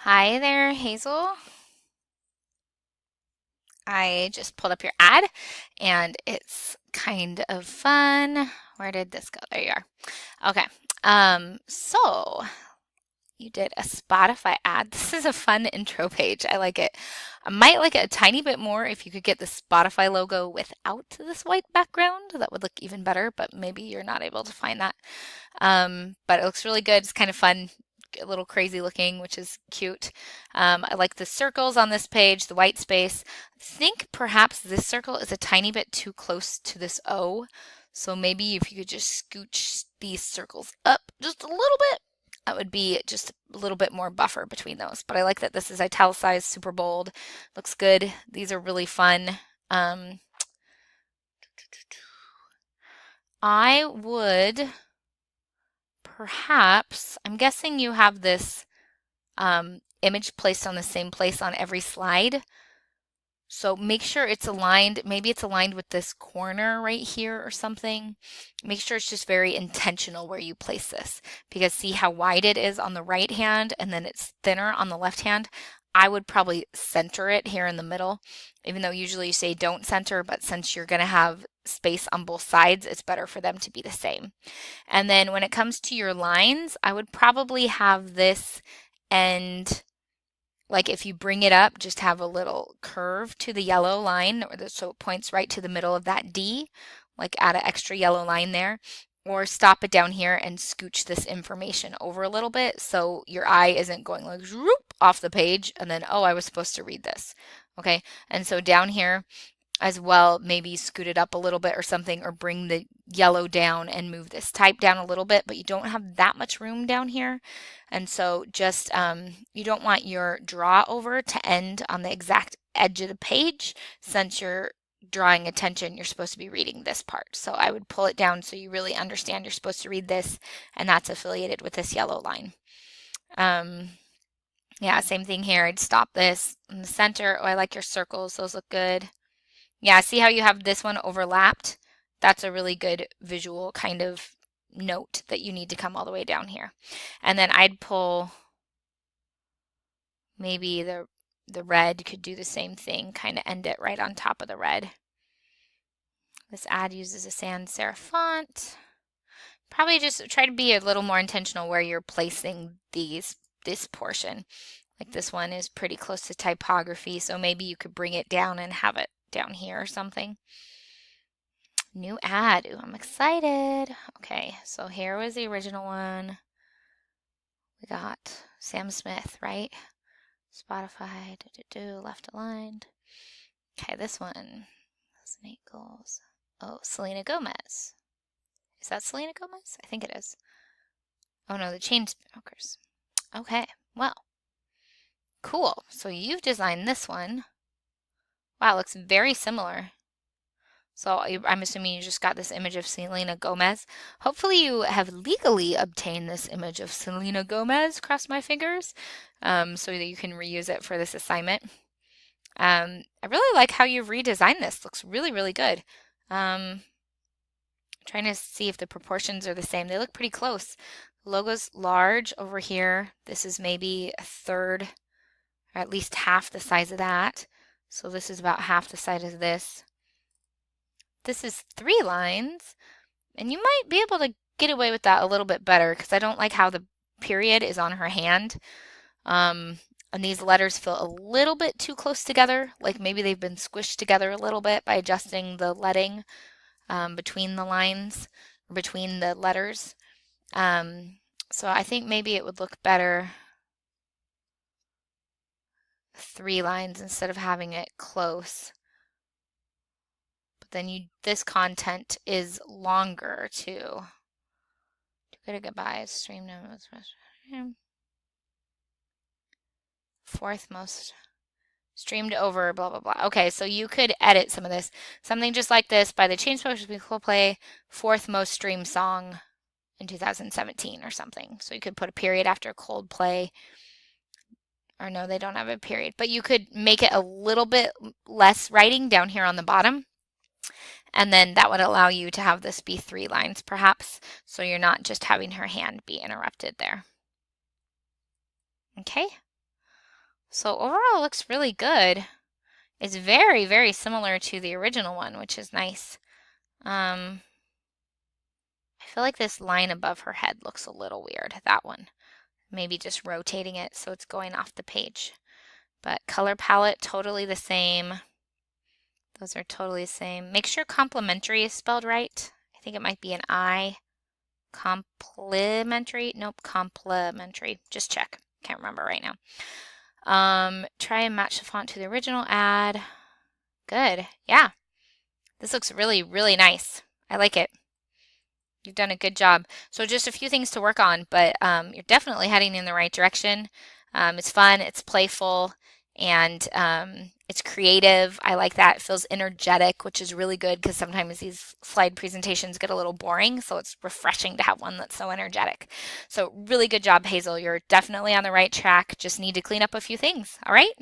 Hi there, Hazel. I just pulled up your ad and it's kind of fun. Where did this go? There you are. Okay. So you did a Spotify ad. This is a fun intro page. I like it. I might like it a tiny bit more if you could get the Spotify logo without this white background. That would look even better, but maybe you're not able to find that. But it looks really good. It's kind of fun, a little crazy looking, which is cute. I like the circles on this page, the white space. I think perhaps this circle is a tiny bit too close to this O. So maybe if you could just scooch these circles up just a little bit, that would be just a little bit more buffer between those. But I like that this is italicized, super bold. Looks good. These are really fun. Um, I would perhaps, I'm guessing you have this image placed on the same place on every slide. So make sure it's aligned. Maybe it's aligned with this corner right here or something. Make sure it's just very intentional where you place this because see how wide it is on the right hand and then it's thinner on the left hand. I would probably center it here in the middle, even though usually you say don't center, but since you're going to have space on both sides, it's better for them to be the same. And then when it comes to your lines, I would probably have this end, like if you bring it up, just have a little curve to the yellow line, so it points right to the middle of that D, like add an extra yellow line there, or stop it down here and scooch this information over a little bit so your eye isn't going like zoop off the page and then, oh, I was supposed to read this. Okay, and so down here, as well, maybe scoot it up a little bit or something, or bring the yellow down and move this type down a little bit, but you don't have that much room down here. And so just, you don't want your draw over to end on the exact edge of the page since you're drawing attention, you're supposed to be reading this part. So I would pull it down so you really understand you're supposed to read this, and that's affiliated with this yellow line. Um, yeah, same thing here. I'd stop this in the center. Oh, I like your circles. Those look good. Yeah, see how you have this one overlapped? That's a really good visual kind of note that you need to come all the way down here. And then I'd pull maybe the red could do the same thing, kind of end it right on top of the red. This ad uses a sans serif font. Probably just try to be a little more intentional where you're placing this portion. Like this one is pretty close to typography, so maybe you could bring it down and have it down here or something. New ad. Ooh, I'm excited. Okay, so here was the original one. We got Sam Smith, right? Spotify, left aligned. Okay, this one. Eight goals. Oh, Selena Gomez. Is that Selena Gomez? I think it is. Oh no, the Chainsmokers. Okay, well, cool. So you've designed this one. Wow, it looks very similar. So I'm assuming you just got this image of Selena Gomez. Hopefully you have legally obtained this image of Selena Gomez, cross my fingers, so that you can reuse it for this assignment. I really like how you've redesigned this. Looks really, really good. Trying to see if the proportions are the same. They look pretty close. The logo's large over here. This is maybe a third, or at least half the size of that. So this is about half the size of this. This is 3 lines, and you might be able to get away with that a little bit better because I don't like how the period is on her hand. And these letters feel a little bit too close together, like maybe they've been squished together a little bit by adjusting the leading between the lines, or between the letters. So I think maybe it would look better 3 lines instead of having it close. But then this content is longer too. Too good at goodbyes. Stream notes. Fourth most streamed over, blah, blah, blah. Okay, so you could edit some of this. Something just like this by the Chainsmokers, we could play fourth most streamed song in 2017 or something. So you could put a period after Coldplay. Or no, they don't have a period. But you could make it a little bit less writing down here on the bottom. And then that would allow you to have this be 3 lines perhaps. So you're not just having her hand be interrupted there. Okay. So overall, it looks really good. It's very, very similar to the original one, which is nice. I feel like this line above her head looks a little weird, that one. Maybe just rotating it so it's going off the page. But color palette, totally the same. Those are totally the same. Make sure complementary is spelled right. I think it might be an I. Complimentary? Nope, complementary. Just check. Can't remember right now. Try and match the font to the original ad. Good. Yeah. This looks really, really nice. I like it. You've done a good job. So just a few things to work on, but you're definitely heading in the right direction. It's fun, it's playful, and it's creative. I like that. It feels energetic, which is really good because sometimes these slide presentations get a little boring. So it's refreshing to have one that's so energetic. So really good job, Hazel. You're definitely on the right track. Just need to clean up a few things. All right?